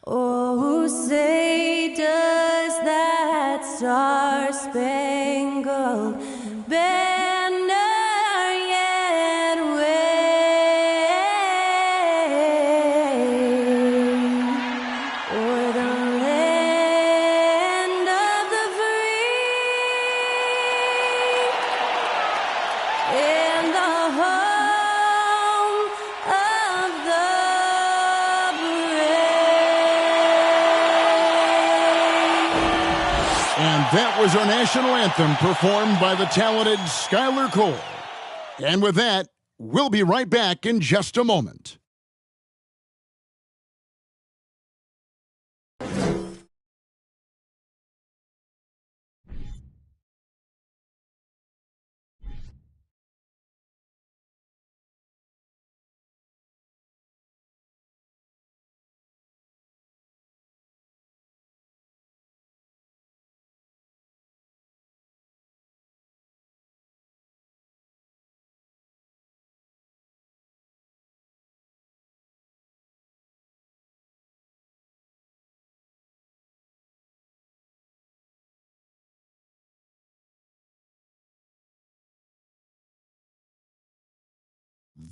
Oh, say does that star-spangled banner yet wave o'er the land of the free and the home of the And that was our national anthem performed by the talented Skylar Cole. And with that, we'll be right back in just a moment.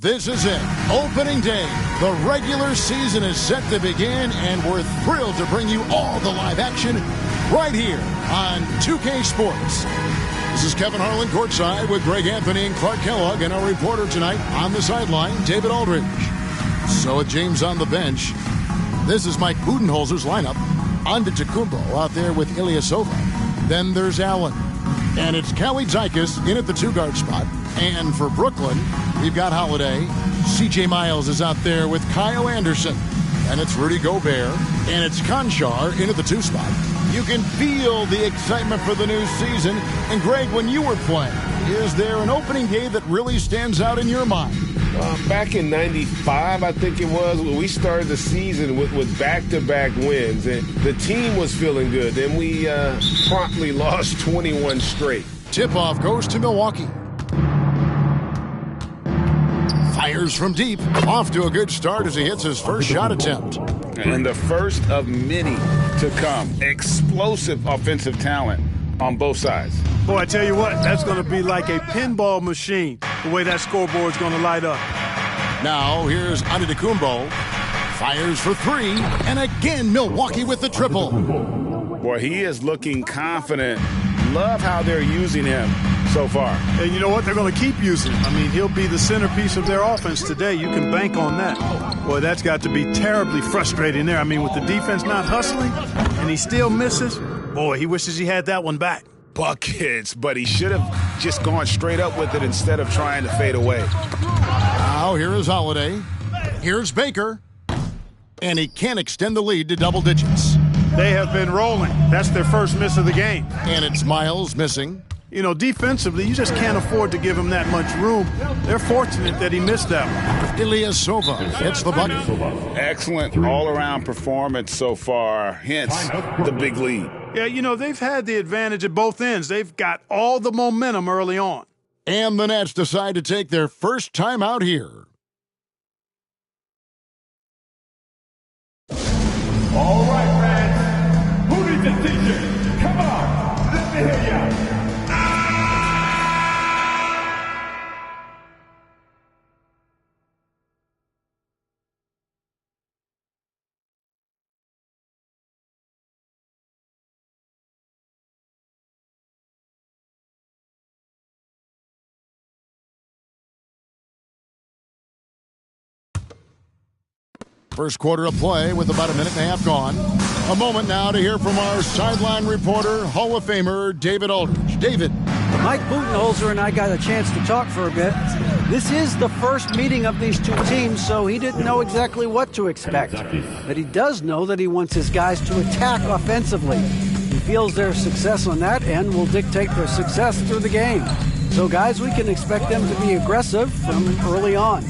This is it, opening day. The regular season is set to begin, and we're thrilled to bring you all the live action right here on 2K Sports. This is Kevin Harlan courtside with Greg Anthony and Clark Kellogg, and our reporter tonight on the sideline, David Aldridge. So with James on the bench, this is Mike Budenholzer's lineup. Antetokounmpo out there with Ilyasova. Then there's Allen. And it's Callie Zykas in at the two-guard spot. And for Brooklyn, we've got Holiday. C.J. Miles is out there with Kyle Anderson. And it's Rudy Gobert. And it's Konchar in at the two spot. You can feel the excitement for the new season. And Greg, when you were playing, is there an opening day that really stands out in your mind? Back in '95, I think it was, when we started the season with back-to-back wins. And the team was feeling good. Then we promptly lost 21 straight. Tip-off goes to Milwaukee. Fires from deep. Off to a good start as he hits his first shot attempt. And the first of many to come. Explosive offensive talent on both sides. Boy, I tell you what, that's going to be like a pinball machine, the way that scoreboard's going to light up. Now, here's Antetokounmpo. Fires for three, and again, Milwaukee with the triple. Boy, he is looking confident. Love how they're using him so far. And you know what? They're going to keep using him. I mean, he'll be the centerpiece of their offense today. You can bank on that. Boy, that's got to be terribly frustrating there. I mean, with the defense not hustling, and he still misses, boy, he wishes he had that one back. Buckets, but he should have just gone straight up with it instead of trying to fade away. Now, here is Holiday. Here's Baker. And he can't extend the lead to double digits. They have been rolling. That's their first miss of the game. And it's Miles missing. You know, defensively, you just can't afford to give him that much room. They're fortunate that he missed that one. Ilyasova hits the bucket. Excellent all-around performance so far, hence the big lead. Yeah, you know, they've had the advantage at both ends. They've got all the momentum early on. And the Nets decide to take their first time out here. All right, fans. Who needs a t-shirt? Come on, let me hear ya. First quarter of play with about a minute and a half gone. A moment now to hear from our sideline reporter, Hall of Famer David Aldridge. David. Mike Budenholzer and I got a chance to talk for a bit. This is the first meeting of these two teams, so he didn't know exactly what to expect. But he does know that he wants his guys to attack offensively. He feels their success on that end will dictate their success through the game. So, guys, we can expect them to be aggressive from early on.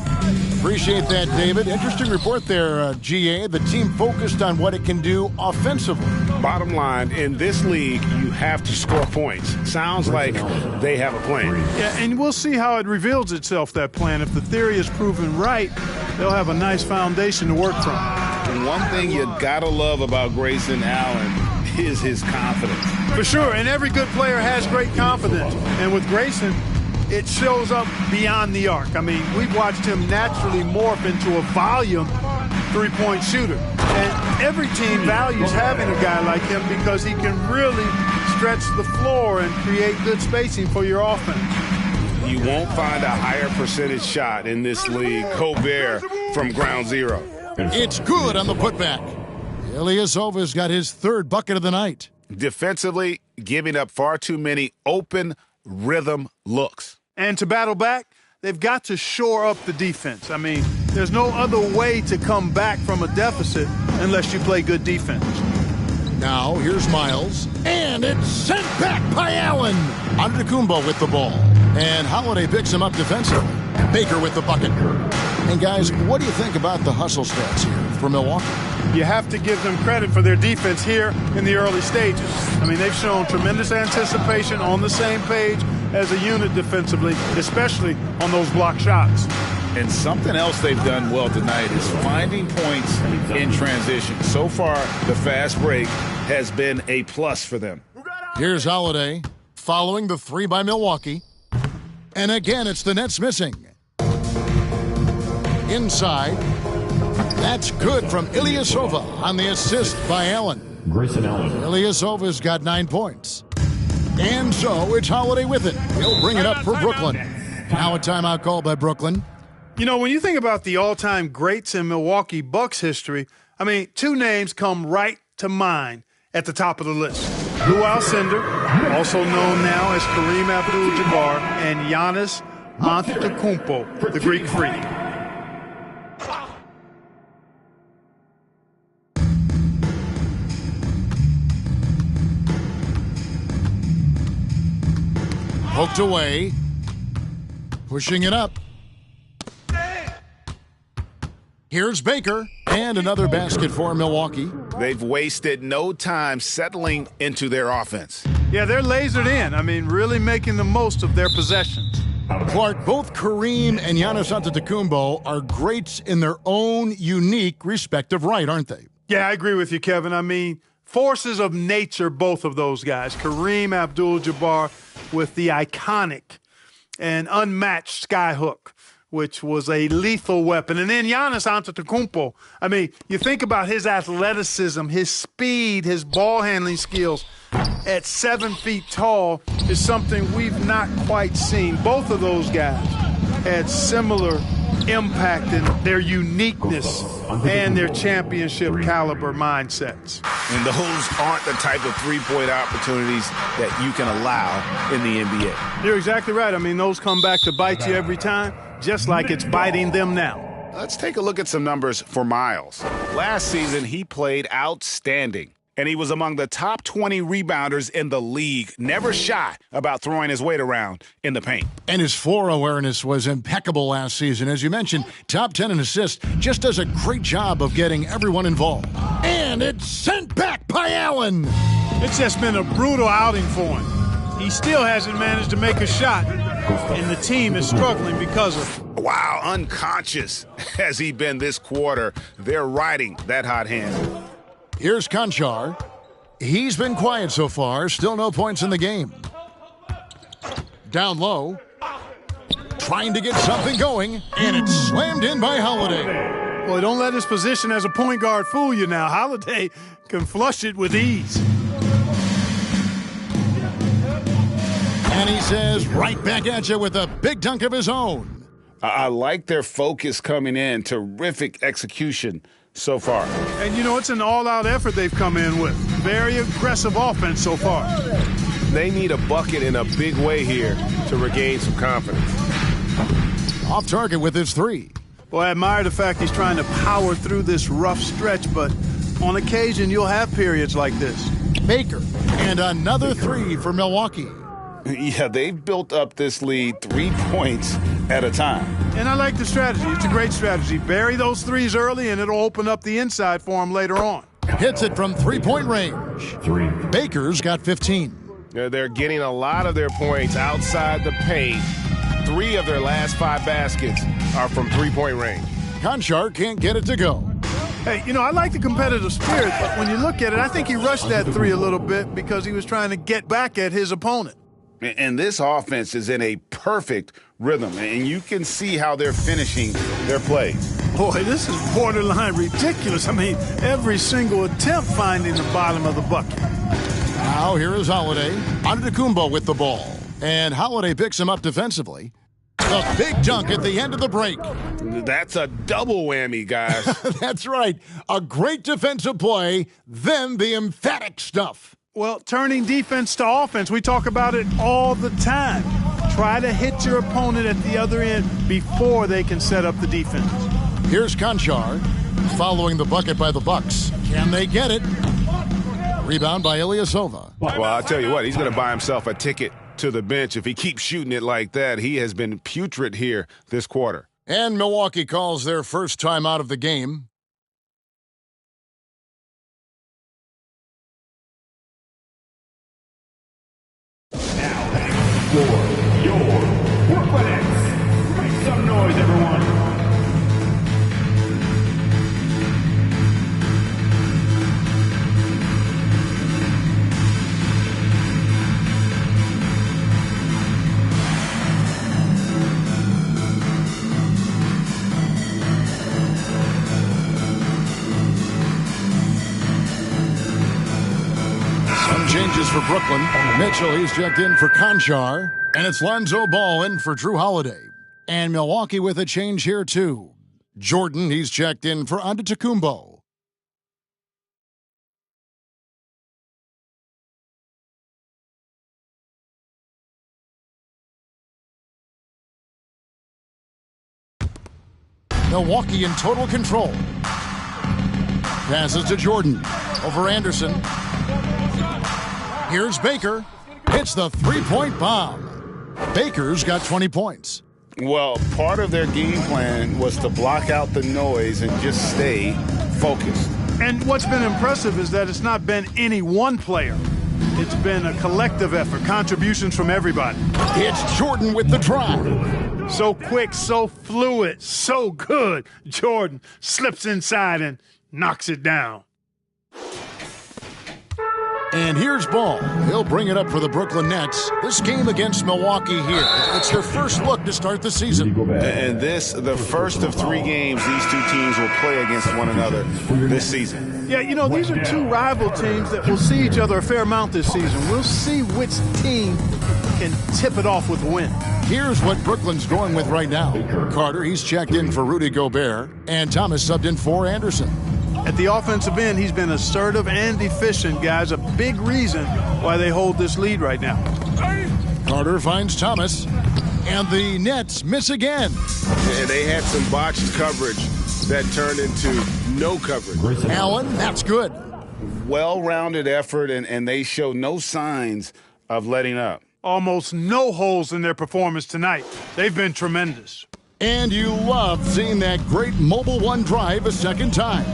Appreciate that, David. Interesting report there, GA. The team focused on what it can do offensively. Bottom line, in this league, you have to score points. Sounds like they have a plan. Yeah, and we'll see how it reveals itself, that plan. If the theory is proven right, they'll have a nice foundation to work from. one thing you gotta love about Grayson Allen is his confidence. For sure, and every good player has great confidence. And with Grayson, it shows up beyond the arc. I mean, we've watched him naturally morph into a volume three-point shooter. And every team values having a guy like him because he can really stretch the floor and create good spacing for your offense. You won't find a higher percentage shot in this league, Gobert, from ground zero. It's good on the putback. Ilyasova's got his third bucket of the night. Defensively, giving up far too many open rhythm looks. And to battle back, they've got to shore up the defense. I mean, there's no other way to come back from a deficit unless you play good defense. Now, here's Miles, and it's sent back by Allen. Antetokounmpo with the ball, and Holiday picks him up defensively. Baker with the bucket. And guys, what do you think about the hustle stats here for Milwaukee? You have to give them credit for their defense here in the early stages. I mean, they've shown tremendous anticipation, on the same page as a unit defensively, especially on those block shots. And something else they've done well tonight is finding points in transition. So far, the fast break has been a plus for them. Here's Holiday following the three by Milwaukee. And again, it's the Nets missing. Inside. That's good from Ilyasova on the assist by Allen. Grayson Allen. Ilyasova's got 9 points. And so it's Holiday with it. He'll bring it up for Brooklyn. Now a timeout call by Brooklyn. You know, when you think about the all-time greats in Milwaukee Bucks history, I mean, two names come right to mind at the top of the list. Lou Alcindor, also known now as Kareem Abdul-Jabbar, and Giannis Antetokounmpo, the Greek Freak. Poked away. Pushing it up. Here's Baker, and another basket for Milwaukee. They've wasted no time settling into their offense. Yeah, they're lasered in. I mean, really making the most of their possessions. Clark, both Kareem and Giannis Antetokounmpo are greats in their own unique respective right, aren't they? Yeah, I agree with you, Kevin. I mean, forces of nature, both of those guys. Kareem Abdul-Jabbar with the iconic and unmatched skyhook, which was a lethal weapon. And then Giannis Antetokounmpo. I mean, you think about his athleticism, his speed, his ball handling skills at 7 feet tall is something we've not quite seen. Both of those guys had similar impact in their uniqueness and their championship caliber mindsets. And those aren't the type of three-point opportunities that you can allow in the NBA. You're exactly right. I mean, those come back to bite you every time, just like it's biting them now. Let's take a look at some numbers for Miles. Last season, he played outstanding, and he was among the top 20 rebounders in the league, never shy about throwing his weight around in the paint. And his floor awareness was impeccable last season. As you mentioned, top 10 in assists, just does a great job of getting everyone involved. And it's sent back by Allen. It's just been a brutal outing for him. He still hasn't managed to make a shot, and the team is struggling because of it. Wow, unconscious has he been this quarter. They're riding that hot hand. Here's Conchar. He's been quiet so far. Still no points in the game. Down low. Trying to get something going. And it's slammed in by Holiday. Boy, don't let his position as a point guard fool you now. Holiday can flush it with ease. And he says, right back at you with a big dunk of his own. I like their focus coming in. Terrific execution so far. And, you know, it's an all-out effort they've come in with. Very aggressive offense so far. They need a bucket in a big way here to regain some confidence. Off target with his three. Well, I admire the fact he's trying to power through this rough stretch, but on occasion you'll have periods like this. Baker, and another three for Milwaukee. Yeah, they've built up this lead 3 points at a time. And I like the strategy. It's a great strategy. Bury those threes early, and it'll open up the inside for him later on. Hits it from three-point range. Baker's got 15. They're getting a lot of their points outside the paint. 3 of their last 5 baskets are from three-point range. Conchar can't get it to go. Hey, I like the competitive spirit, but when you look at it, I think he rushed that three a little bit because he was trying to get back at his opponent. And this offense is in a perfect rhythm, and you can see how they're finishing their plays. Boy, this is borderline ridiculous. I mean, every single attempt finding the bottom of the bucket. Now here is Holiday. Antetokounmpo with the ball. And Holiday picks him up defensively. The big dunk at the end of the break. That's a double whammy, guys. That's right. A great defensive play, then the emphatic stuff. Well, turning defense to offense, we talk about it all the time. Try to hit your opponent at the other end before they can set up the defense. Here's Konchar following the bucket by the Bucks. Can they get it? Rebound by Ilyasova. Well, I'll tell you what, he's going to buy himself a ticket to the bench if he keeps shooting it like that. He has been putrid here this quarter. And Milwaukee calls their first time out of the game. Now heading for your Brooklyn Nets. Make some noise, everyone. Changes for Brooklyn. Mitchell, he's checked in for Konchar. And it's Lonzo Ball in for Drew Holiday. And Milwaukee with a change here, too. Jordan, he's checked in for Antetokounmpo. Milwaukee in total control. Passes to Jordan. Over Anderson. Here's Baker. Hits the three-point bomb. Baker's got 20 points. Well, part of their game plan was to block out the noise and just stay focused. And what's been impressive is that it's not been any one player. It's been a collective effort, contributions from everybody. It's Jordan with the drive. So quick, so fluid, so good. Jordan slips inside and knocks it down. And here's Ball. He'll bring it up for the Brooklyn Nets. This game against Milwaukee here. It's their first look to start the season. And this, the first of 3 games these two teams will play against one another this season. Yeah, these are two rival teams that will see each other a fair amount this season. We'll see which team can tip it off with a win. Here's what Brooklyn's going with right now. Carter, he's checked in for Rudy Gobert. And Thomas subbed in for Anderson. At the offensive end, he's been assertive and efficient, guys. A big reason why they hold this lead right now. Carter finds Thomas, and the Nets miss again. And they had some botched coverage that turned into no coverage. Allen, that's good. Well-rounded effort, and they show no signs of letting up. Almost no holes in their performance tonight. They've been tremendous. And you love seeing that great mobile one drive a second time.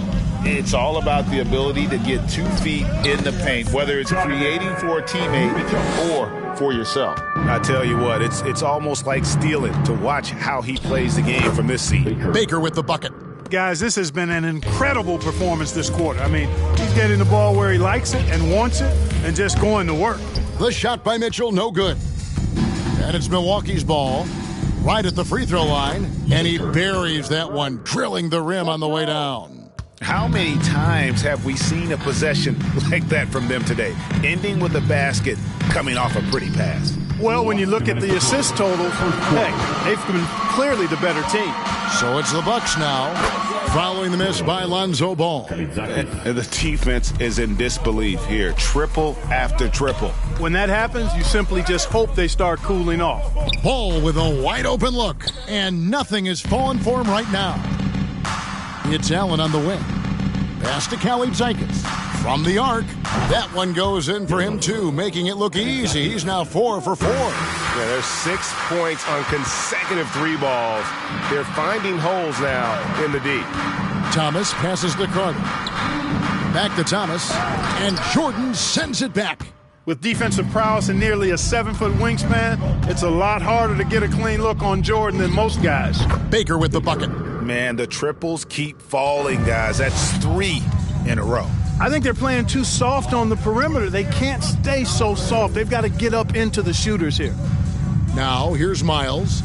It's all about the ability to get 2 feet in the paint, whether it's creating for a teammate or for yourself. I tell you what, it's almost like stealing to watch how he plays the game from this seat. Baker with the bucket. Guys, this has been an incredible performance this quarter. I mean, he's getting the ball where he likes it and wants it and just going to work. The shot by Mitchell, no good. And it's Milwaukee's ball. Right at the free throw line, and he buries that one, drilling the rim on the way down. How many times have we seen a possession like that from them today, ending with a basket coming off a pretty pass? Well, when you look at the assist totals, heck, they've been clearly the better team. So it's the Bucks now, following the miss by Lonzo Ball. And the defense is in disbelief here, triple after triple. When that happens, you simply just hope they start cooling off. Ball with a wide-open look, and nothing is falling for him right now. It's Allen on the wing. Pass to Kalaitzakis. From the arc, that one goes in for him, too, making it look easy. He's now 4 for 4. Yeah, there's 6 points on consecutive 3 balls. They're finding holes now in the D. Thomas passes to Carter. Back to Thomas, and Jordan sends it back. With defensive prowess and nearly a 7-foot wingspan, it's a lot harder to get a clean look on Jordan than most guys. Baker with the bucket. Man, the triples keep falling, guys. That's 3 in a row. I think they're playing too soft on the perimeter. They can't stay so soft. They've got to get up into the shooters here. Now, here's Miles.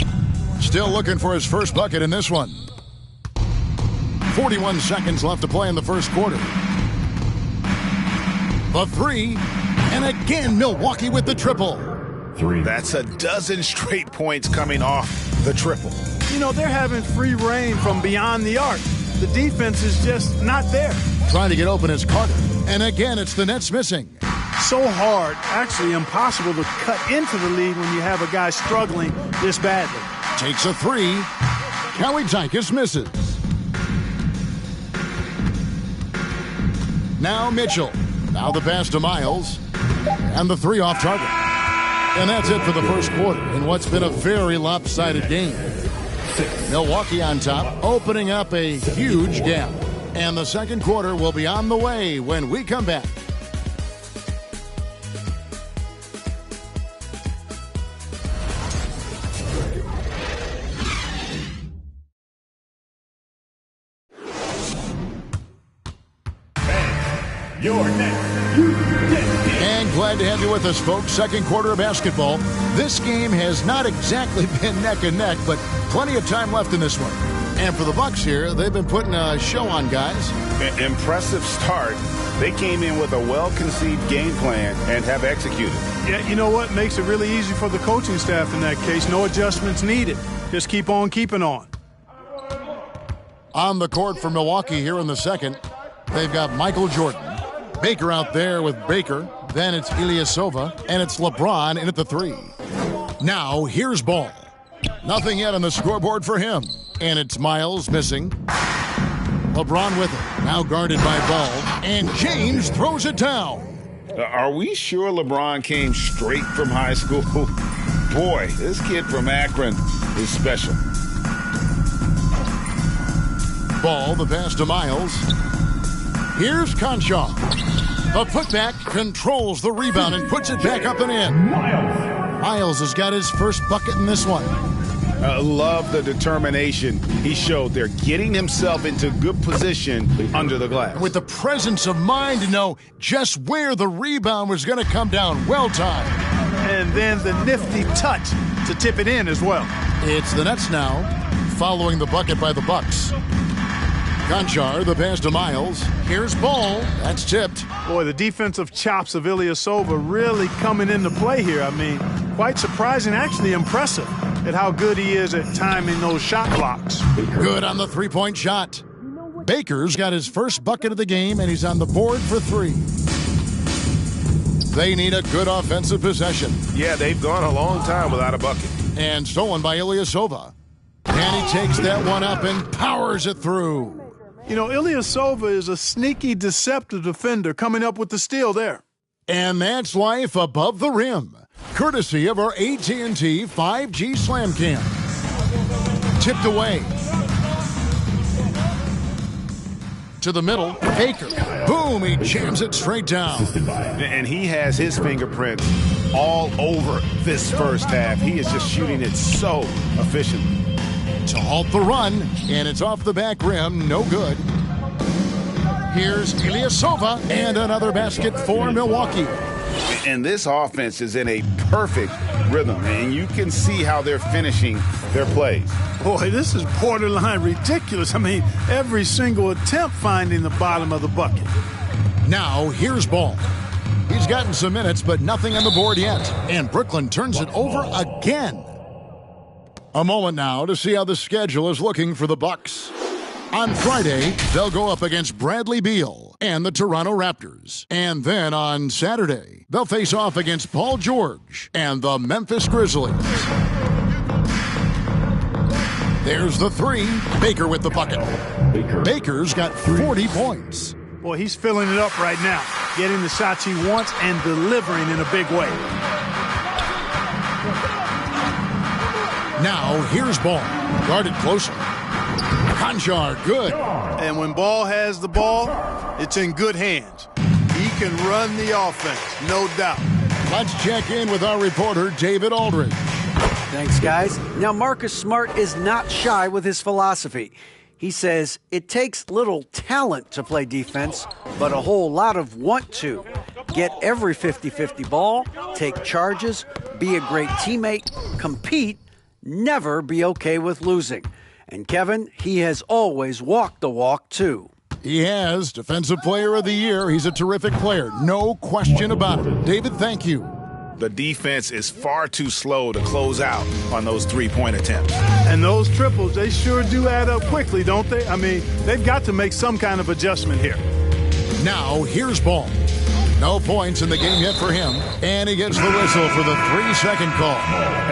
Still looking for his first bucket in this one. 41 seconds left to play in the first quarter. The 3, and again Milwaukee with the triple. 3. That's a dozen straight points coming off the triple. You know, they're having free reign from beyond the arc. The defense is just not there. Trying to get open is Carter. And again, it's the Nets missing. So hard, actually impossible to cut into the lead when you have a guy struggling this badly. Takes a 3. Kalaitzakis misses. Now Mitchell. Now the pass to Miles. And the 3 off target. And that's it for the first quarter in what's been a very lopsided game. Milwaukee on top, opening up a huge gap. And the second quarter will be on the way when we come back. Your next. And glad to have you with us, folks. Second quarter of basketball. This game has not exactly been neck and neck, but plenty of time left in this one. And for the Bucks here, they've been putting a show on, guys. Impressive start. They came in with a well-conceived game plan and have executed. Yeah, you know what? Makes it really easy for the coaching staff in that case. No adjustments needed. Just keep on keeping on. On the court for Milwaukee here in the second, they've got Michael Jordan. Baker out there with Baker. Then it's Ilyasova, and it's LeBron in at the 3. Now, here's Ball. Nothing yet on the scoreboard for him. And it's Miles missing. LeBron with it. Now guarded by Ball. And James throws it down. Are we sure LeBron came straight from high school? Boy, this kid from Akron is special. Ball, the pass to Miles. Here's Conchaw. The putback controls the rebound and puts it back up and in. Miles has got his first bucket in this one. Love the determination he showed there, getting himself into good position under the glass. With the presence of mind to know just where the rebound was going to come down. Well timed. And then the nifty touch to tip it in as well. It's the Nets now, following the bucket by the Bucks. Conchar, the pass to Miles. Here's Ball. That's tipped. Boy, the defensive chops of Ilyasova really coming into play here. I mean, quite surprising, actually impressive at how good he is at timing those shot blocks. Good on the three-point shot. Baker's got his first bucket of the game, and he's on the board for 3. They need a good offensive possession. Yeah, they've gone a long time without a bucket. And stolen by Ilyasova. And he takes that one up and powers it through. You know, Ilyasova is a sneaky, deceptive defender coming up with the steal there. And that's life above the rim, courtesy of our AT&T 5G Slam Cam. Tipped away. To the middle, Baker. Boom, he jams it straight down. And he has his fingerprints all over this first half. He is just shooting it so efficiently. To halt the run, and it's off the back rim, no good. Here's Ilyasova, and another basket for Milwaukee. And this offense is in a perfect rhythm, and you can see how they're finishing their plays. Boy, this is borderline ridiculous. I mean, every single attempt finding the bottom of the bucket. Now, here's Ball. He's gotten some minutes, but nothing on the board yet. And Brooklyn turns it over again. A moment now to see how the schedule is looking for the Bucks. On Friday, they'll go up against Bradley Beal and the Toronto Raptors. And then on Saturday, they'll face off against Paul George and the Memphis Grizzlies. There's the 3. Baker with the bucket. Baker's got 40 points. Boy, he's filling it up right now, getting the shots he wants and delivering in a big way. Now, here's Ball. Guarded closely. Conchar, good. And when Ball has the ball, it's in good hands. He can run the offense, no doubt. Let's check in with our reporter, David Aldridge. Thanks, guys. Now, Marcus Smart is not shy with his philosophy. He says it takes little talent to play defense, but a whole lot of want to. Get every 50-50 ball, take charges, be a great teammate, compete, never be okay with losing. And Kevin, he has always walked the walk, too. He has. Defensive Player of the Year. He's a terrific player. No question about it. David, thank you. The defense is far too slow to close out on those three-point attempts. And those triples, they sure do add up quickly, don't they? I mean, they've got to make some kind of adjustment here. Now, here's Ball. No points in the game yet for him, and he gets the whistle for the 3-second call.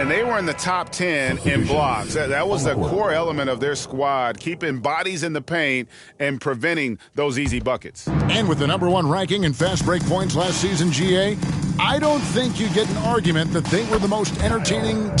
And they were in the top 10 in blocks. That was the core element of their squad, keeping bodies in the paint and preventing those easy buckets. And with the #1 ranking in fast break points last season, GA, I don't think you get an argument that they were the most entertaining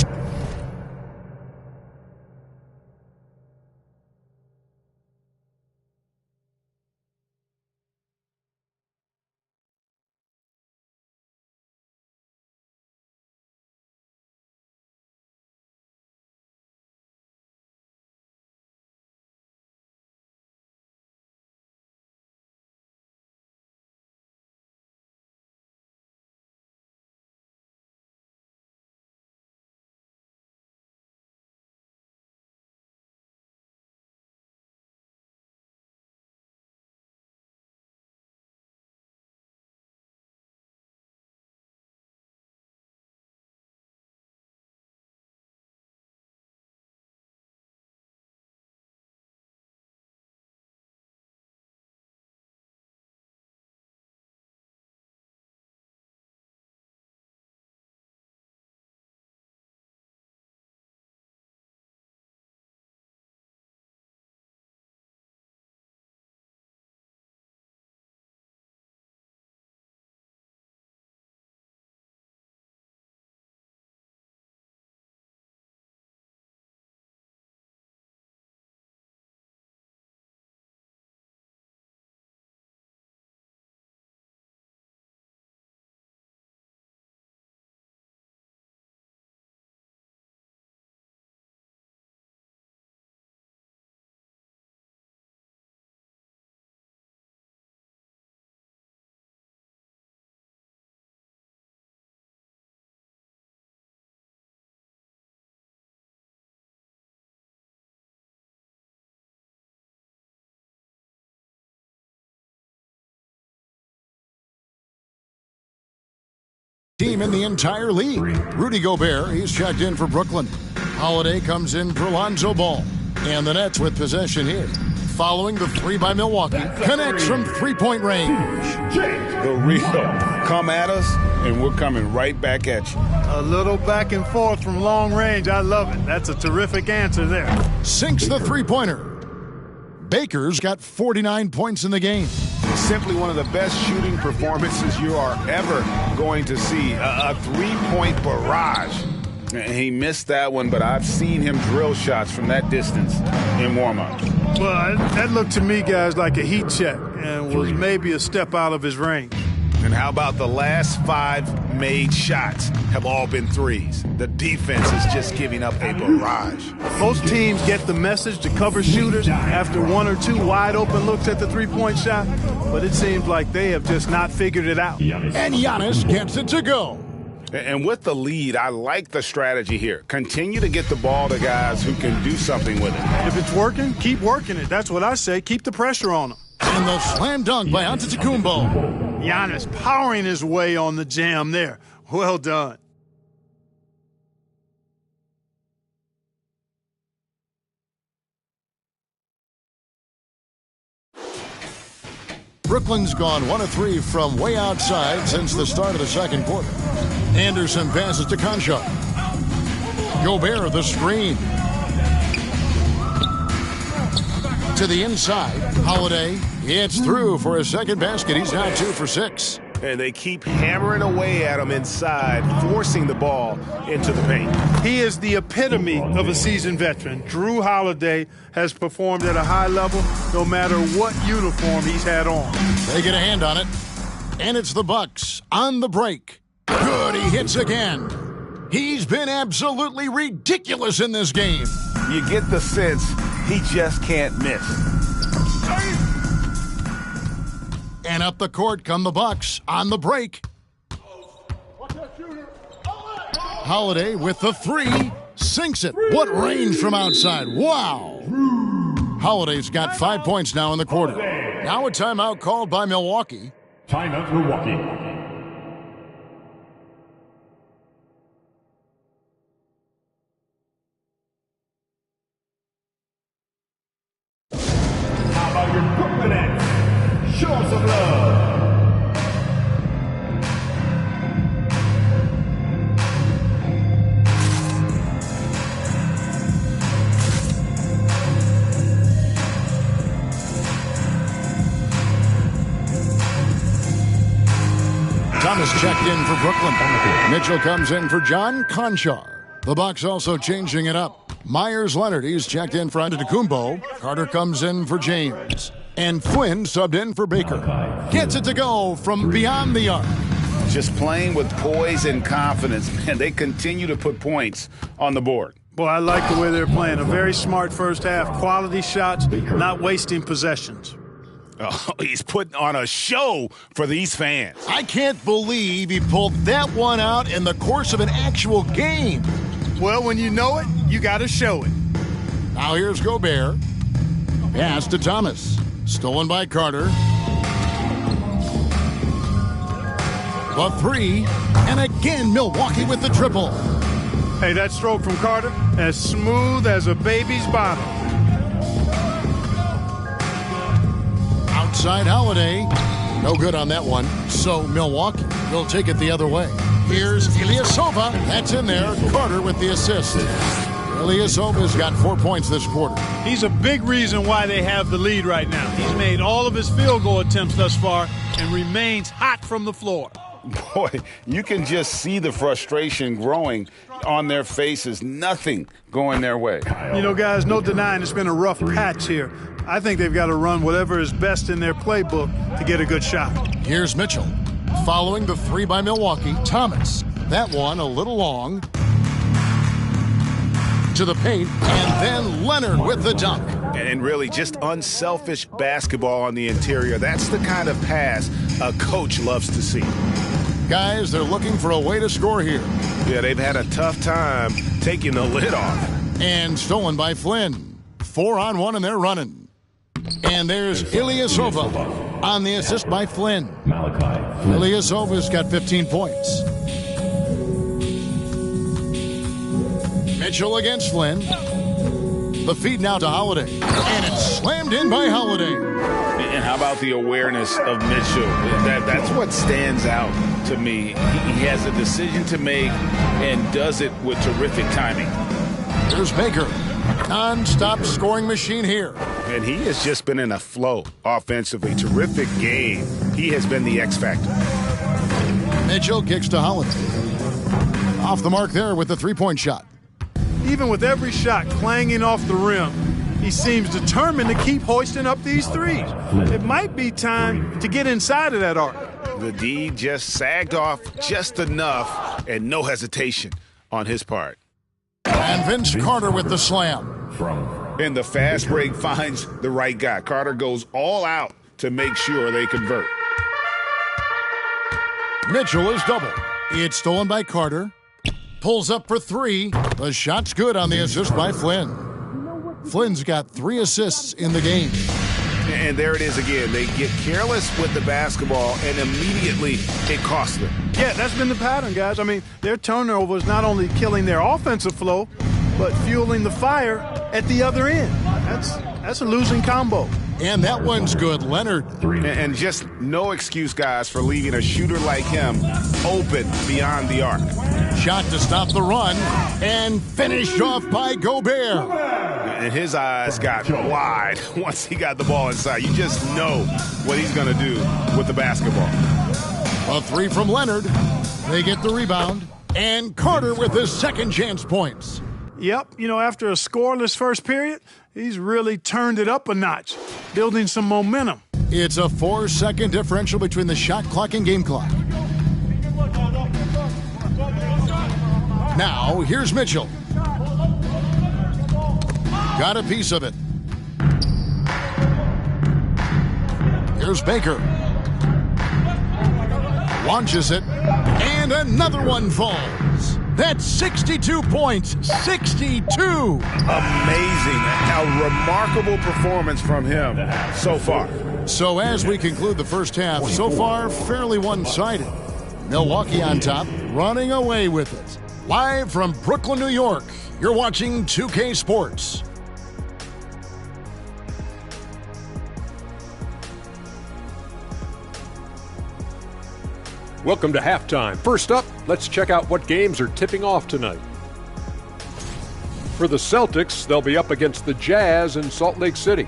team in the entire league. Rudy Gobert, he's checked in for Brooklyn. Holiday comes in for Lonzo Ball. And the Nets with possession here. Following the three by Milwaukee. Connects from three-point range. The real come at us, and we're coming right back at you. A little back and forth from long range. I love it. That's a terrific answer there. Sinks the three-pointer. Baker's got 49 points in the game. Simply one of the best shooting performances you are ever going to see. A three-point barrage. He missed that one, but I've seen him drill shots from that distance in warm-up. Well, that looked to me, guys, like a heat check and was maybe a step out of his range. And how about the last 5 made shots have all been threes? The defense is just giving up a barrage. Most teams get the message to cover shooters after 1 or 2 wide-open looks at the three-point shot, but it seems like they have just not figured it out. And Giannis gets it to go. And with the lead, I like the strategy here. Continue to get the ball to guys who can do something with it. If it's working, keep working it. That's what I say. Keep the pressure on them. And the slam dunk by Antetokounmpo. Giannis powering his way on the jam there. Well done. Brooklyn's gone 1 of 3 from way outside since the start of the second quarter. Anderson passes to Concha. Gobert the screen. To the inside. Holiday hits through for his second basket. He's now 2 for 6. And they keep hammering away at him inside, forcing the ball into the paint. He is the epitome of a seasoned veteran. Drew Holiday has performed at a high level no matter what uniform he's had on. They get a hand on it. And it's the Bucks on the break. Good, he hits again. He's been absolutely ridiculous in this game. You get the sense He just can't miss. And up the court come the Bucks on the break. Holiday with the three, sinks it. What range from outside. Wow. Holiday's got 5 points now in the quarter. Now a timeout called by Milwaukee. Timeout, Milwaukee. How about your Brooklyn Nets? Show us some love. Thomas checked in for Brooklyn. Mitchell comes in for John Conchar. The Bucks also changing it up. Myers Leonard, he's checked in for Antetokounmpo. Carter comes in for James. And Flynn subbed in for Baker. Gets it to go from beyond the arc. Just playing with poise and confidence, and they continue to put points on the board. Boy, I like the way they're playing. A very smart first half. Quality shots, not wasting possessions. Oh, he's putting on a show for these fans. I can't believe he pulled that one out in the course of an actual game. Well, when you know it, you got to show it. Now here's Gobert. Pass to Thomas. Stolen by Carter. The three. And again, Milwaukee with the triple. Hey, that stroke from Carter, as smooth as a baby's bottom. Outside Holiday. No good on that one. So Milwaukee will take it the other way. Here's Ilyasova. That's in there. Carter with the assist. Ilyasova's got 4 points this quarter. He's a big reason why they have the lead right now. He's made all of his field goal attempts thus far and remains hot from the floor. Boy, you can just see the frustration growing on their faces. Nothing going their way. You know, guys, no denying it's been a rough patch here. I think they've got to run whatever is best in their playbook to get a good shot. Here's Mitchell. Following the three by Milwaukee, Thomas. That one a little long. To the paint, and then Leonard with the dunk. And really just unselfish basketball on the interior. That's the kind of pass a coach loves to see. Guys, they're looking for a way to score here. Yeah, they've had a tough time taking the lid off. And stolen by Flynn. 4-on-1 and they're running. And there's Ilyasova on the assist by Flynn. Ilyasova's got 15 points. Mitchell against Flynn. The feed now to Holiday. And it's slammed in by Holiday. And how about the awareness of Mitchell? That's what stands out to me. He has a decision to make and does it with terrific timing. There's Baker. Non-stop scoring machine here. And he has just been in a flow offensively. Terrific game. He has been the X factor. Mitchell kicks to Holiday. Off the mark there with the three-point shot. Even with every shot clanging off the rim, he seems determined to keep hoisting up these threes. It might be time to get inside of that arc. The D just sagged off just enough and no hesitation on his part. And Vince Carter with the slam. And the fast break finds the right guy. Carter goes all out to make sure they convert. Mitchell is doubled. It's stolen by Carter. Pulls up for three. The shot's good on the assist by Flynn. Flynn's got 3 assists in the game. And there it is again. They get careless with the basketball, and immediately it costs them. Yeah, that's been the pattern, guys. I mean, their turnovers not only killing their offensive flow, but fueling the fire at the other end. That's a losing combo. And that one's good, Leonard. And just no excuse, guys, for leaving a shooter like him open beyond the arc. Shot to stop the run, and finished off by Gobert. And his eyes got wide once he got the ball inside. You just know what he's going to do with the basketball. A three from Leonard. They get the rebound. And Carter with his second chance points. Yep, you know, after a scoreless first period, he's really turned it up a notch, building some momentum. It's a 4-second differential between the shot clock and game clock. Now, here's Mitchell. Got a piece of it. Here's Baker. Launches it, and another one falls. That's 62 points. 62! Amazing. A remarkable performance from him so far. So as we conclude the first half, so far fairly one-sided. Milwaukee on top, running away with it. Live from Brooklyn, New York, you're watching 2K Sports. Welcome to halftime. First up, let's check out what games are tipping off tonight. For the Celtics, they'll be up against the Jazz in Salt Lake City.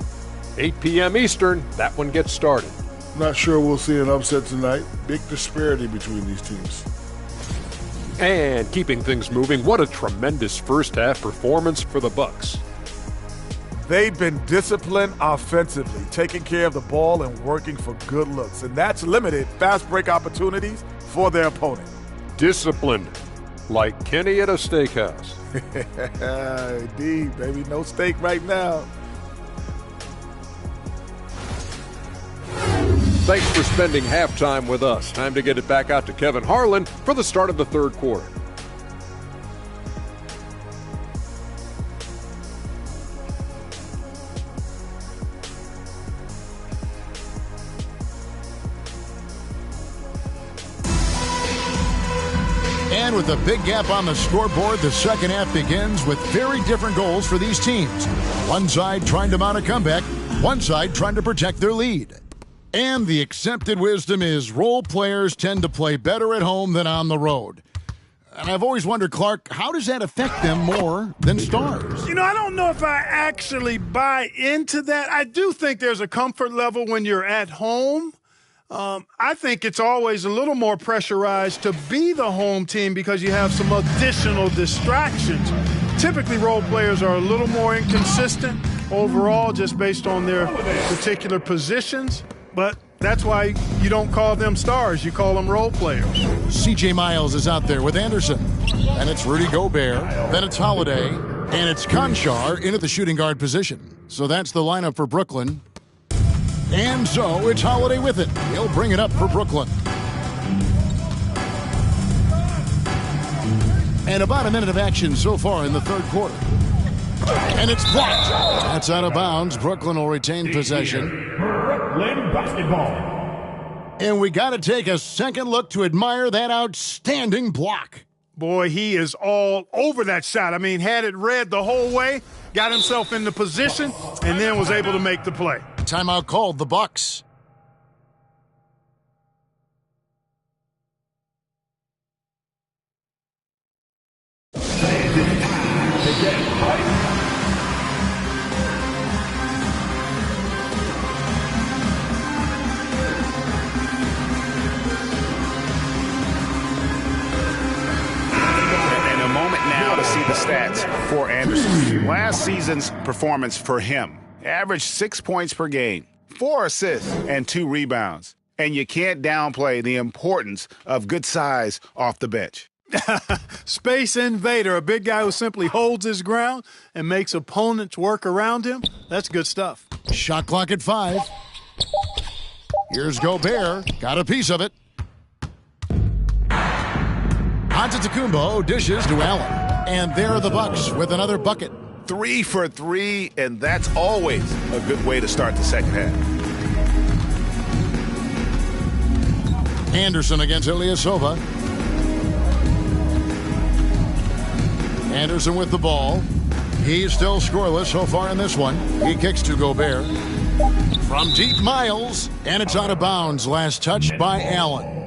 8 p.m. Eastern, that one gets started. Not sure we'll see an upset tonight. Big disparity between these teams. And keeping things moving, what a tremendous first-half performance for the Bucks. They've been disciplined offensively, taking care of the ball and working for good looks. And that's limited fast break opportunities for their opponent. Disciplined, like Kenny at a steakhouse. Indeed, baby. No steak right now. Thanks for spending halftime with us. Time to get it back out to Kevin Harlan for the start of the third quarter. And with a big gap on the scoreboard, the second half begins with very different goals for these teams. One side trying to mount a comeback, one side trying to protect their lead. And the accepted wisdom is role players tend to play better at home than on the road. And I've always wondered, Clark, how does that affect them more than stars? You know, I don't know if I actually buy into that. I do think there's a comfort level when you're at home. I think it's always a little more pressurized to be the home team because you have some additional distractions. Typically, role players are a little more inconsistent overall just based on their particular positions. But that's why you don't call them stars. You call them role players. C.J. Miles is out there with Anderson. And it's Rudy Gobert. Then it's Holiday. And it's Conchar in at the shooting guard position. So that's the lineup for Brooklyn. And so it's Holiday with it. He'll bring it up for Brooklyn. And about a minute of action so far in the third quarter. And it's blocked. That's out of bounds. Brooklyn will retain possession. Brooklyn basketball. And we got to take a second look to admire that outstanding block. Boy, he is all over that shot. I mean, had it read the whole way, got himself in the position, and then was able to make the play. Timeout called, the Bucks. To see the stats for Anderson. Last season's performance for him averaged 6 points per game, 4 assists, and 2 rebounds. And you can't downplay the importance of good size off the bench. Space invader, a big guy who simply holds his ground and makes opponents work around him. That's good stuff. Shot clock at 5. Here's Gobert. Got a piece of it. Antetokounmpo dishes to Allen. And there are the Bucks with another bucket. 3 for 3, and that's always a good way to start the second half. Anderson against Ilyasova. Anderson with the ball. He's still scoreless so far in this one. He kicks to Gobert. From deep, Miles, and it's out of bounds. Last touch by Allen.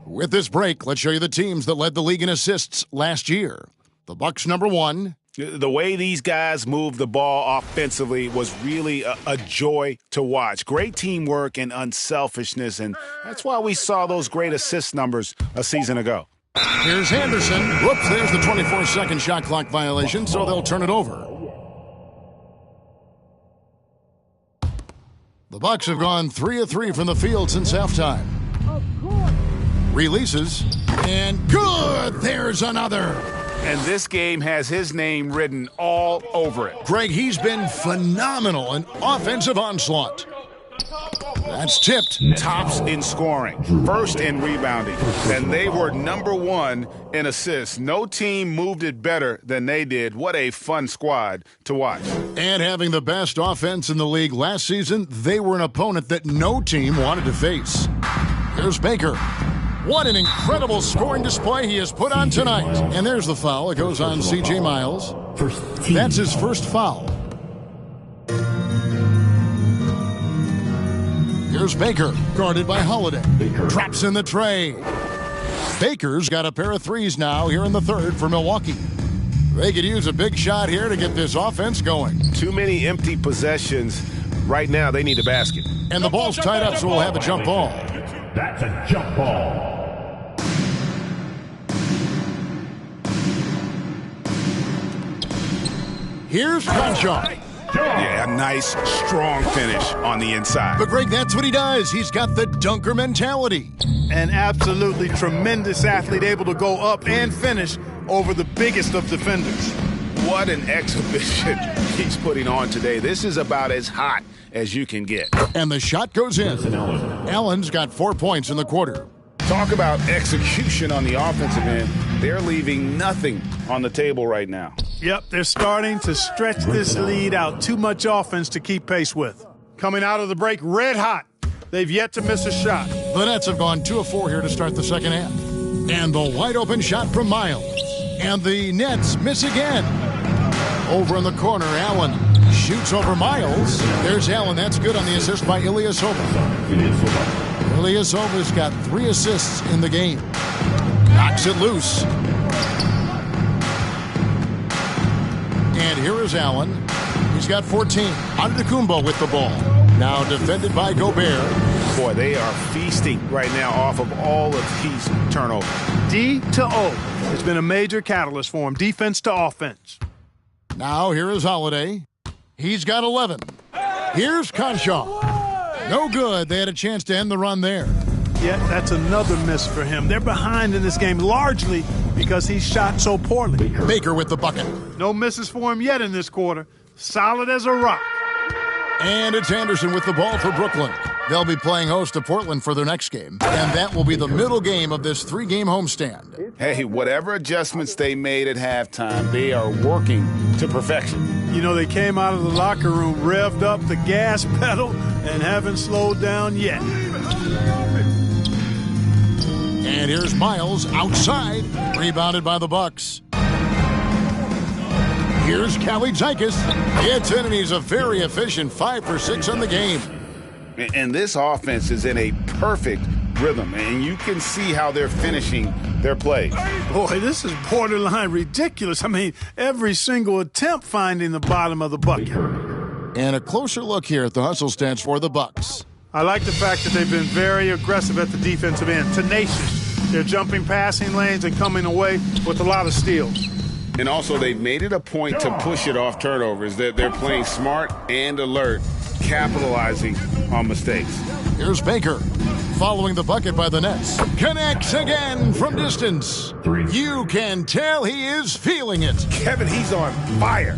With this break, let's show you the teams that led the league in assists last year. The Bucks number 1. The way these guys moved the ball offensively was really a joy to watch. Great teamwork and unselfishness, and that's why we saw those great assist numbers a season ago. Here's Henderson. Whoops, there's the 24-second shot clock violation, so they'll turn it over. The Bucks have gone 3 of 3 from the field since halftime. Releases, and good! There's another. And this game has his name written all over it. Greg, he's been phenomenal in offensive onslaught. That's tipped. Tops in scoring, first in rebounding, and they were #1 in assists. No team moved it better than they did. What a fun squad to watch. And having the best offense in the league last season, they were an opponent that no team wanted to face. Here's Baker. What an incredible scoring display he has put on tonight. And there's the foul. It goes on C.J. Miles. That's his first foul. Here's Baker, guarded by Holiday. Drops in the tray. Baker's got a pair of threes now here in the third for Milwaukee. They could use a big shot here to get this offense going. Too many empty possessions. Right now, they need a basket. And the ball's tied up, so we'll have a jump ball. That's a jump ball. Here's Crenshaw. Yeah, a nice, strong finish on the inside. But, Greg, that's what he does. He's got the dunker mentality. An absolutely tremendous athlete, able to go up and finish over the biggest of defenders. What an exhibition he's putting on today. This is about as hot as you can get. And the shot goes in. Allen's got 4 points in the quarter. Talk about execution on the offensive end. They're leaving nothing on the table right now. Yep, they're starting to stretch this lead out. Too much offense to keep pace with. Coming out of the break red hot. They've yet to miss a shot. The Nets have gone 2 of 4 here to start the second half. And the wide open shot from Miles. And the Nets miss again. Over in the corner, Allen shoots over Miles. There's Allen. That's good on the assist by Ilyasova. Ilyasova's got 3 assists in the game. Knocks it loose. And here is Allen. He's got 14. Antetokounmpo with the ball. Now defended by Gobert. Boy, they are feasting right now off of all of these turnovers. D to O has been a major catalyst for him. Defense to offense. Now here is Holiday. He's got 11. Here's Crenshaw. No good. They had a chance to end the run there. Yeah, that's another miss for him. They're behind in this game largely because he shot so poorly. Baker with the bucket. No misses for him yet in this quarter. Solid as a rock. And it's Anderson with the ball for Brooklyn. They'll be playing host to Portland for their next game. And that will be the middle game of this 3-game homestand. Hey, whatever adjustments they made at halftime, they are working to perfection. You know, they came out of the locker room, revved up the gas pedal, and haven't slowed down yet. And here's Miles outside, rebounded by the Bucks. Here's Kalaitzakis. Gets in, and he's a very efficient 5 for 6 on the game. And this offense is in a perfect rhythm, and you can see how they're finishing their plays. Boy, this is borderline ridiculous. I mean, every single attempt finding the bottom of the bucket. And a closer look here at the hustle stats for the Bucks. I like the fact that they've been very aggressive at the defensive end, tenacious. They're jumping passing lanes and coming away with a lot of steals. And also, they've made it a point to push it off turnovers. They're playing smart and alert, capitalizing on mistakes. Here's Baker, following the bucket by the Nets. Connects again from distance. You can tell he is feeling it. Kevin, he's on fire.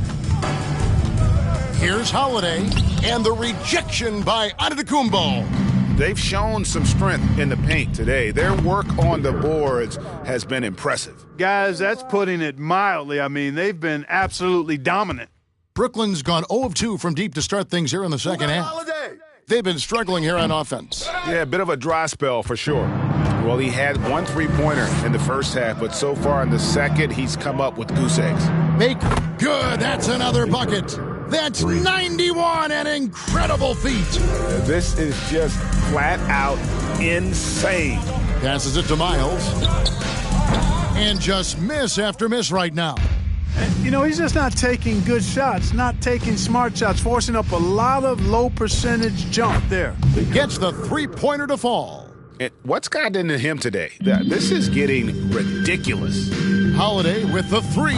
Here's Holiday, and the rejection by Antetokounmpo. They've shown some strength in the paint today. Their work on the boards has been impressive. Guys, that's putting it mildly. I mean, they've been absolutely dominant. Brooklyn's gone 0 of 2 from deep to start things here in the second half. They've been struggling here on offense. Yeah, a bit of a dry spell for sure. Well, he had 1 3-pointer in the first half, but so far in the second, he's come up with goose eggs. Baker, good. That's another bucket. That's 91, an incredible feat. This is just flat out insane. Passes it to Miles. And just miss after miss right now. You know, he's just not taking good shots, not taking smart shots, forcing up a lot of low percentage jump there. Gets the 3-pointer to fall. And what's gotten into him today? This is getting ridiculous. Holiday with the 3,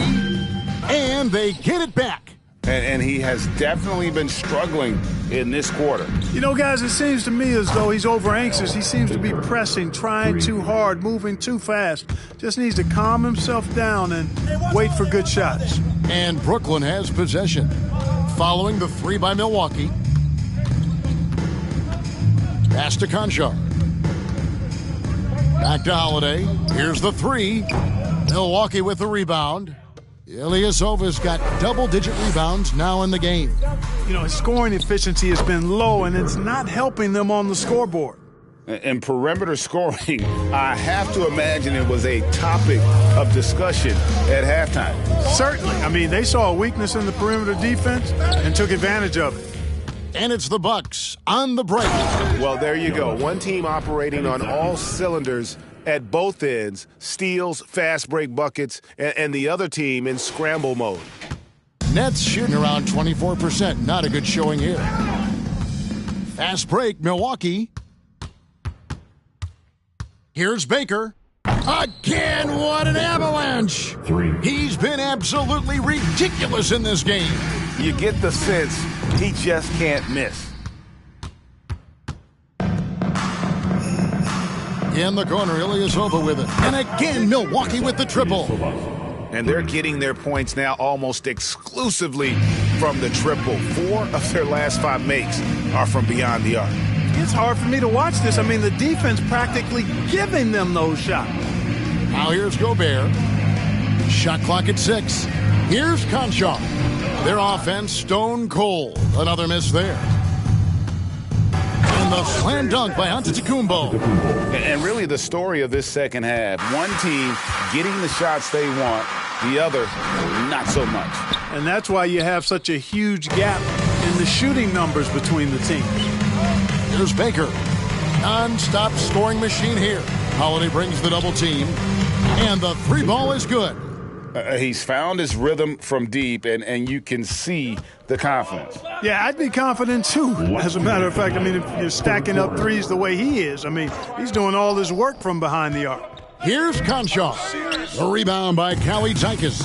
and they get it back. And he has definitely been struggling in this quarter. You know, guys, it seems to me as though he's over anxious. He seems to be pressing, trying too hard, moving too fast. Just needs to calm himself down and wait for good shots. And Brooklyn has possession. Following the 3 by Milwaukee. Pass to Conchar. Back to Holiday. Here's the three. Milwaukee with the rebound. Ilyasova's got double-digit rebounds now in the game. You know, his scoring efficiency has been low, and it's not helping them on the scoreboard. In perimeter scoring, I have to imagine it was a topic of discussion at halftime. Certainly. I mean, they saw a weakness in the perimeter defense and took advantage of it. And it's the Bucks on the break. Well, there you go. One team operating on all cylinders at both ends, steals, fast break buckets, and the other team in scramble mode. Nets shooting around 24%. Not a good showing here. Fast break, Milwaukee. Here's Baker. Again, what an avalanche. He's been absolutely ridiculous in this game. You get the sense he just can't miss. In the corner, Ilyasova with it. And again, Milwaukee with the triple. And they're getting their points now almost exclusively from the triple. 4 of their last 5 makes are from beyond the arc. It's hard for me to watch this. I mean, the defense practically giving them those shots. Now here's Gobert. Shot clock at 6. Here's Conchar. Their offense stone cold. Another miss there. And the slam dunk by Antetokounmpo. And really the story of this second half, one team getting the shots they want, the other not so much. And that's why you have such a huge gap in the shooting numbers between the teams. Here's Baker. Non-stop scoring machine here. Holiday brings the double team. And the three ball is good. He's found his rhythm from deep, and you can see the confidence. Yeah, I'd be confident, too. As a matter of fact, I mean, if you're stacking up threes the way he is, I mean, he's doing all this work from behind the arc. Here's Conchar. The rebound by Kalaitzakis.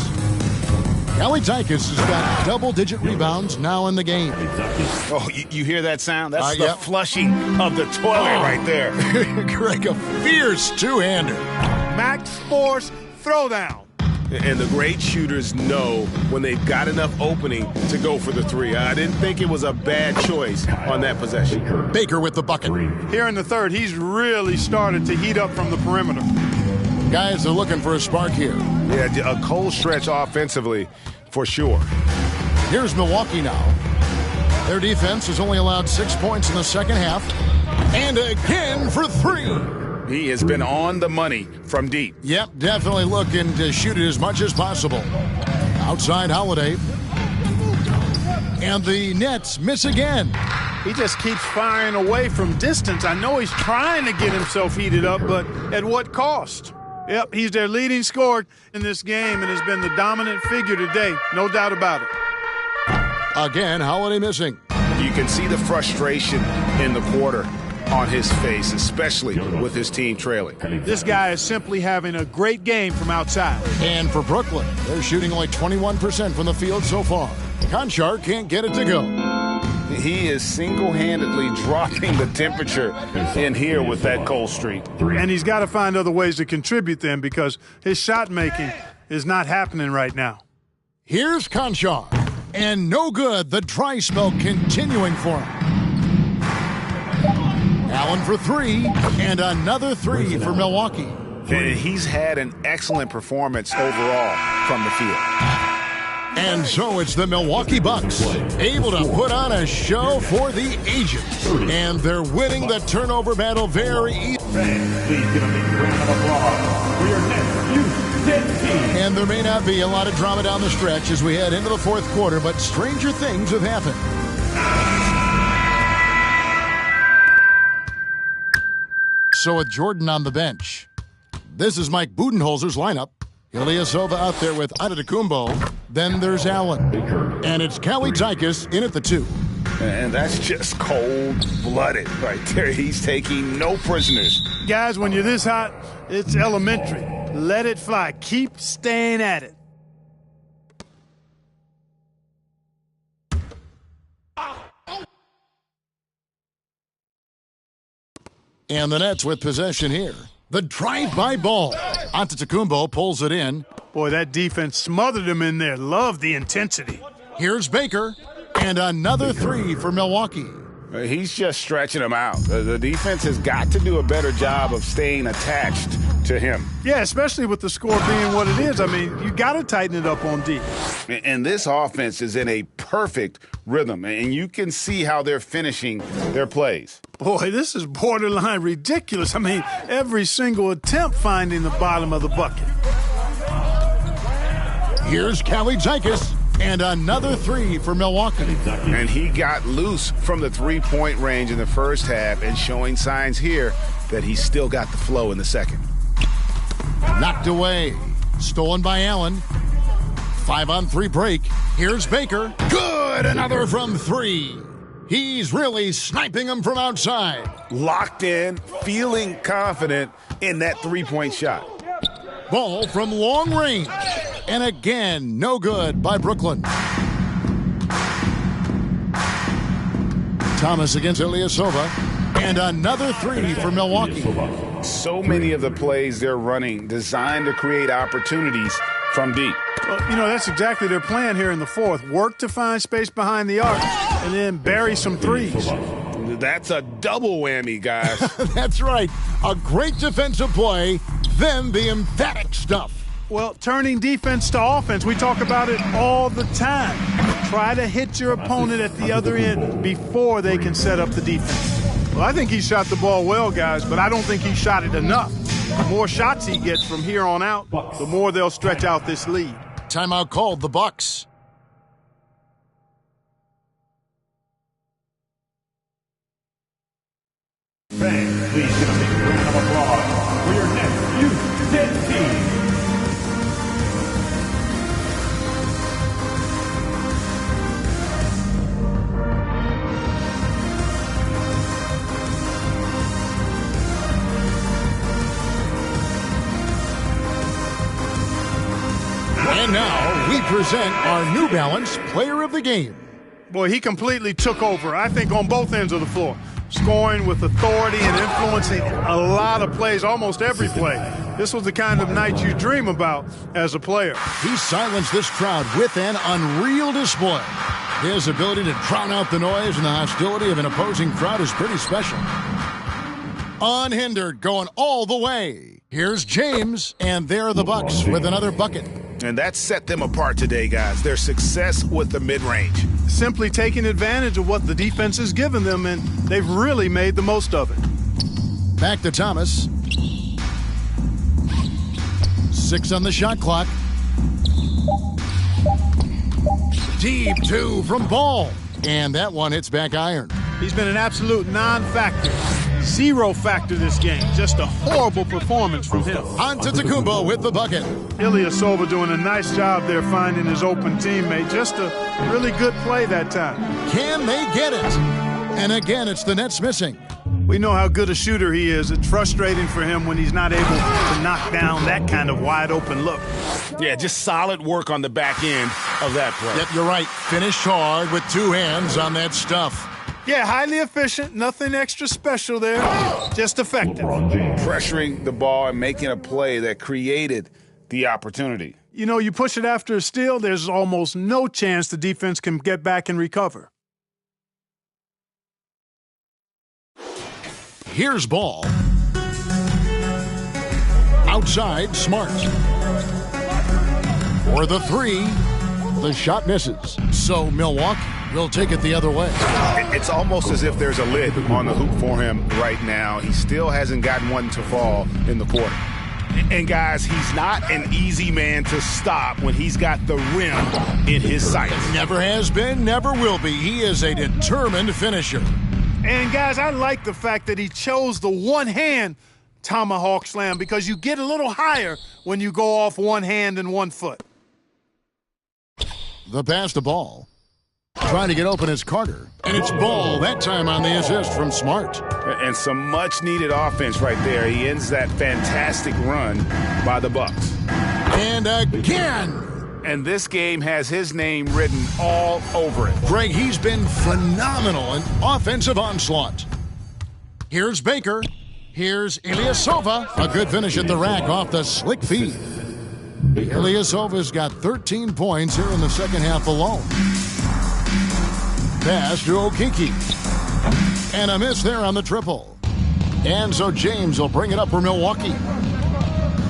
Kalaitzakis has got double-digit rebounds now in the game. Oh, you hear that sound? That's the yep. flushing of the toilet right there. Greg, a fierce two-hander. Max Force throwdown. And the great shooters know when they've got enough opening to go for the three. I didn't think it was a bad choice on that possession. Baker with the bucket. Here in the third, he's really started to heat up from the perimeter. Guys are looking for a spark here. Yeah, a cold stretch offensively for sure. Here's Milwaukee now. Their defense has only allowed 6 points in the second half. And again for 3. He has been on the money from deep. Yep, definitely looking to shoot it as much as possible. Outside Holiday. And the Nets miss again. He just keeps firing away from distance. I know he's trying to get himself heated up, but at what cost? Yep, he's their leading scorer in this game and has been the dominant figure today. No doubt about it. Again, Holiday missing. You can see the frustration in the quarter on his face, especially with his team trailing. This guy is simply having a great game from outside. And for Brooklyn, they're shooting only 21% from the field so far. Conchar can't get it to go. He is single-handedly dropping the temperature in here with that cold streak. And he's got to find other ways to contribute then because his shot making is not happening right now. Here's Conchar. And no good, the dry spell continuing for him. Allen for 3, and another 3 for Milwaukee. And he's had an excellent performance overall from the field. And so it's the Milwaukee Bucks, able to put on a show for the ages. And they're winning the turnover battle very easily. Please give a big round of applause for your next team. And there may not be a lot of drama down the stretch as we head into the fourth quarter, but stranger things have happened. So with Jordan on the bench, this is Mike Budenholzer's lineup. Ilyasova out there with Antetokounmpo. Then there's Allen. And it's Kalaitzakis in at the 2. And that's just cold-blooded right there. He's taking no prisoners. Guys, when you're this hot, it's elementary. Let it fly. Keep staying at it. And the Nets with possession here. The drive-by ball. Antetokounmpo pulls it in. Boy, that defense smothered him in there. Love the intensity. Here's Baker. And another 3 for Milwaukee. He's just stretching them out. The defense has got to do a better job of staying attached to him. Yeah, especially with the score being what it is. I mean, you got to tighten it up on D. And this offense is in a perfect rhythm, and you can see how they're finishing their plays. Boy, this is borderline ridiculous. I mean, every single attempt finding the bottom of the bucket. Here's Callie Zykis, and another three for Milwaukee. And he got loose from the three-point range in the first half and showing signs here that he's still got the flow in the second. Knocked away. Stolen by Allen. 5-on-3 break. Here's Baker. Good! Another from three. He's really sniping them from outside. Locked in, feeling confident in that three-point shot. Ball from long range. And again, no good by Brooklyn. Thomas against Ilyasova. And another three for Milwaukee. So many of the plays they're running designed to create opportunities from deep. Well, you know, that's exactly their plan here in the fourth. Work to find space behind the arc and then bury some threes. That's a double whammy, guys. That's right. A great defensive play, then the emphatic stuff. Well, turning defense to offense, we talk about it all the time. Try to hit your opponent at the other end before they can set up the defense. Well, I think he shot the ball well, guys, but I don't think he shot it enough. The more shots he gets from here on out, the more they'll stretch out this lead. Timeout called, the Bucks. Fans, please give a big round of applause for your next U10 team. And now we present our New Balance Player of the Game. Boy, he completely took over, I think, on both ends of the floor. Scoring with authority and influencing a lot of plays, almost every play. This was the kind of night you dream about as a player. He silenced this crowd with an unreal display. His ability to drown out the noise and the hostility of an opposing crowd is pretty special. Unhindered, going all the way. Here's James, and there are the Bucks with another bucket. And that set them apart today, guys. Their success with the mid-range. Simply taking advantage of what the defense has given them, and they've really made the most of it. Back to Thomas. 6 on the shot clock. Deep two from Ball. And that one hits back iron. He's been an absolute non-factor. Zero factor this game. Just a horrible performance from him. Antetokounmpo with the bucket. Ilyasova doing a nice job there finding his open teammate. Just a really good play that time. Can they get it? And again, it's the Nets missing. We know how good a shooter he is. It's frustrating for him when he's not able to knock down that kind of wide open look. Yeah, just solid work on the back end of that play. Yep, you're right. Finished hard with two hands on that stuff. Yeah, highly efficient. Nothing extra special there. Just effective. Pressuring the ball and making a play that created the opportunity. You know, you push it after a steal, there's almost no chance the defense can get back and recover. Here's Ball. Outside, Smart. For the three, the shot misses. So Milwaukee will take it the other way. It's almost as if there's a lid on the hoop for him right now. He still hasn't gotten one to fall in the quarter. And guys, he's not an easy man to stop when he's got the rim in his sights. Never has been, never will be. He is a determined finisher. And guys, I like the fact that he chose the one-hand tomahawk slam because you get a little higher when you go off one hand and 1 foot. The pass to Ball. Trying to get open is Carter. And it's Ball, that time on the assist from Smart. And some much-needed offense right there. He ends that fantastic run by the Bucks. And again. And this game has his name written all over it. Greg, he's been phenomenal in offensive onslaught. Here's Baker. Here's Ilyasova. A good finish at the rack off the slick feed. Ilyasova's got 13 points here in the second half alone. Pass to Okeke. And a miss there on the triple. And so James will bring it up for Milwaukee.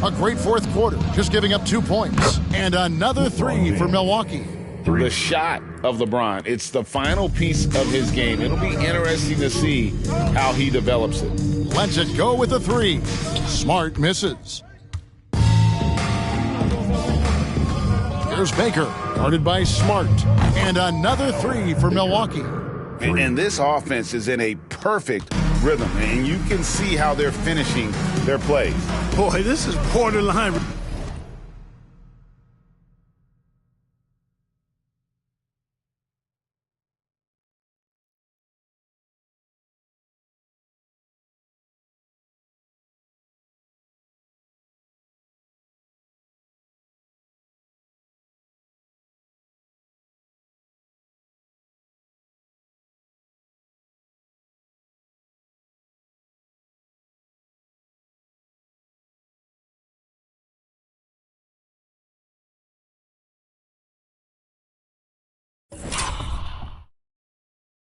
A great fourth quarter, just giving up 2 points. And another three for Milwaukee. The shot of LeBron, it's the final piece of his game. It'll be interesting to see how he develops it. Lets it go with the three. Smart misses. Here's Baker, guarded by Smart. And another three for Milwaukee. And this offense is in a perfect rhythm, and you can see how they're finishing their plays. Boy, this is borderline.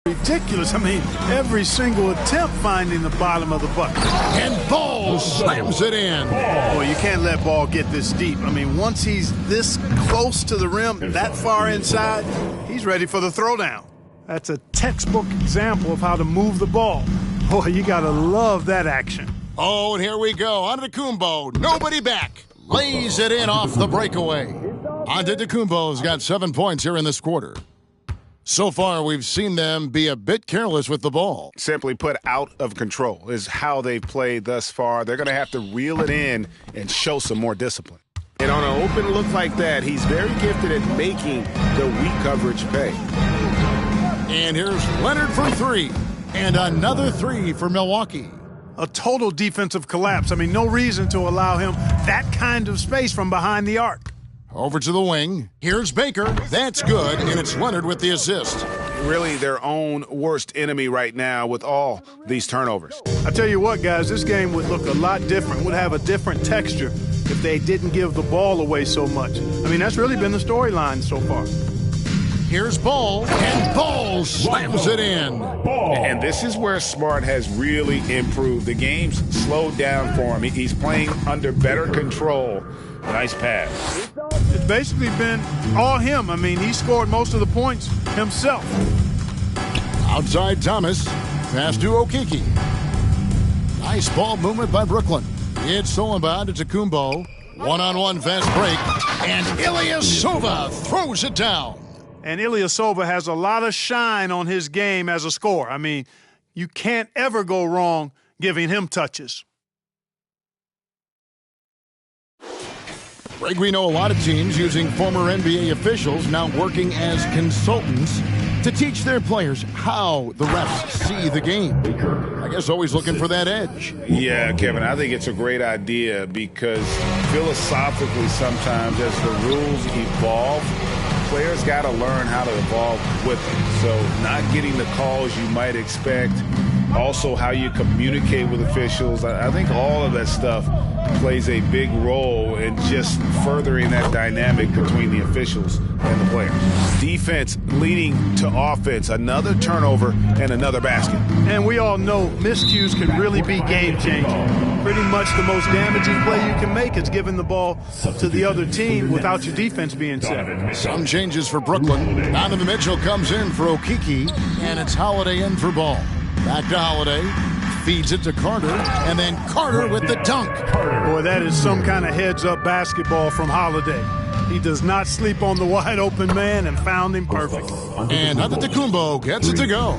Ridiculous. I mean, every single attempt finding the bottom of the bucket. And Ball slams it in. Boy, you can't let Ball get this deep. I mean, once he's this close to the rim, that far inside, he's ready for the throwdown. That's a textbook example of how to move the ball. Boy, you got to love that action. Oh, and here we go. Antetokounmpo, nobody back. Lays it in off the breakaway. Antetokounmpo's got 7 points here in this quarter. So far, we've seen them be a bit careless with the ball. Simply put, out of control is how they've played thus far. They're going to have to reel it in and show some more discipline. And on an open look like that, he's very gifted at making the weak coverage pay. And here's Leonard for three. And another three for Milwaukee. A total defensive collapse. I mean, no reason to allow him that kind of space from behind the arc. Over to the wing. Here's Baker. That's good, and it's Leonard with the assist. Really their own worst enemy right now with all these turnovers. I tell you what, guys, this game would look a lot different, would have a different texture if they didn't give the ball away so much. I mean, that's really been the storyline so far. Here's Ball, and Ball slams it in. And this is where Smart has really improved. The game's slowed down for him. He's playing under better control. Nice pass. It's basically been all him. I mean, he scored most of the points himself. Outside Thomas. Pass to Okeke. Nice ball movement by Brooklyn. It's stolen by Antetokounmpo. One-on-one fast break. And Ilyasova throws it down. And Ilyasova has a lot of shine on his game as a scorer. I mean, you can't ever go wrong giving him touches. Greg, we know a lot of teams using former NBA officials now working as consultants to teach their players how the refs see the game. I guess always looking for that edge. Yeah, Kevin, I think it's a great idea because philosophically sometimes as the rules evolve, players got to learn how to evolve with it. So not getting the calls you might expect, also how you communicate with officials. I think all of that stuff plays a big role in just furthering that dynamic between the officials and the players. Defense leading to offense, another turnover and another basket. And we all know miscues can really be game-changing. Pretty much the most damaging play you can make is giving the ball to the other team without your defense being set. Some changes for Brooklyn. Donovan Mitchell comes in for Okeke, and it's Holiday in for Ball. Back to Holiday. Feeds it to Carter, and then Carter with the dunk. Boy, that is some kind of heads-up basketball from Holiday. He does not sleep on the wide-open man and found him perfect. And Antetokounmpo gets it to go.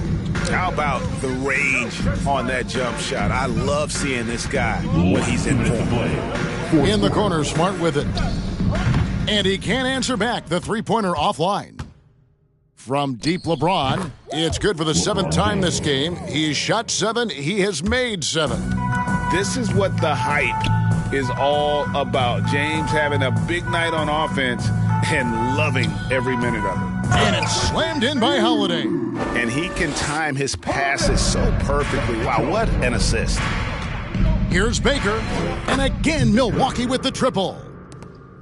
How about the range on that jump shot? I love seeing this guy when he's in form. In the corner, Smart with it. And he can't answer back the three-pointer offline. From deep LeBron, it's good for the seventh time this game. He's shot 7, he has made 7. This is what the hype is all about. James having a big night on offense and loving every minute of it. And it's slammed in by Holiday. And he can time his passes so perfectly. Wow, what an assist. Here's Baker, and again Milwaukee with the triple.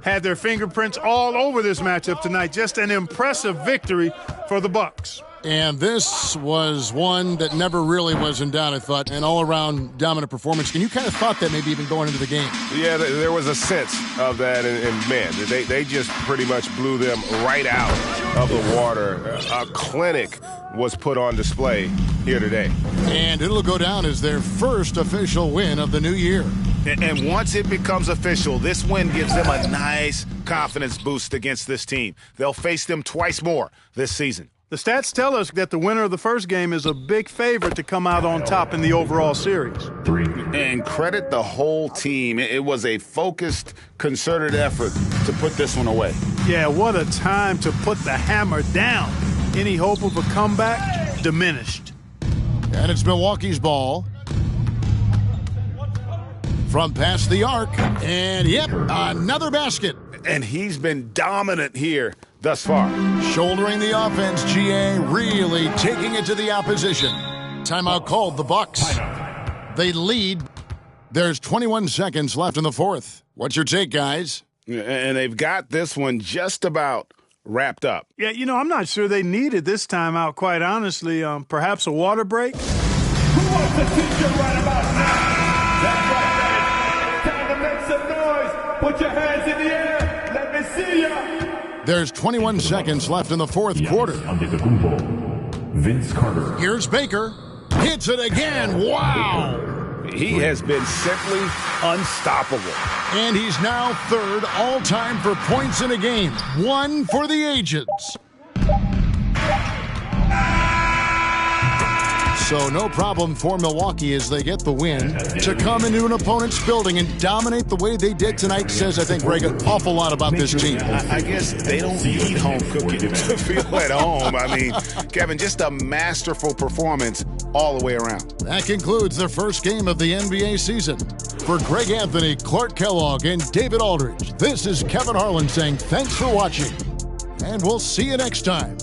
Had their fingerprints all over this matchup tonight. Just an impressive victory for the Bucks. And this was one that never really was in doubt, I thought, an all-around dominant performance. And you kind of thought that maybe even going into the game. Yeah, there was a sense of that, and man, they just pretty much blew them right out of the water. A clinic was put on display here today. And it'll go down as their first official win of the new year. And once it becomes official, this win gives them a nice confidence boost against this team. They'll face them twice more this season. The stats tell us that the winner of the first game is a big favorite to come out on top in the overall series. And credit the whole team. It was a focused, concerted effort to put this one away. Yeah, what a time to put the hammer down. Any hope of a comeback diminished. And it's Milwaukee's ball. From past the arc. And, yep, another basket. And he's been dominant here thus far. Shouldering the offense, GA really taking it to the opposition. Timeout called, the Bucks. They lead. There's 21 seconds left in the fourth. What's your take, guys? And they've got this one just about wrapped up. Yeah, I'm not sure they needed this timeout, quite honestly. Perhaps a water break? Who wants a teacher right about now? That's right, man. Time to make some noise. Put your hands in the air. Let me see ya. There's 21 seconds left in the fourth quarter. Vince Carter. Here's Baker. Hits it again. Wow. He has been simply unstoppable. And he's now third all-time for points in a game. One for the ages. So no problem for Milwaukee as they get the win. To come into an opponent's building and dominate the way they did tonight says, I think, Greg, an awful lot about this team. I guess they don't need home cooking to feel at home. I mean, Kevin, just a masterful performance all the way around. That concludes the first game of the NBA season. For Greg Anthony, Clark Kellogg, and David Aldridge, this is Kevin Harlan saying thanks for watching. And we'll see you next time.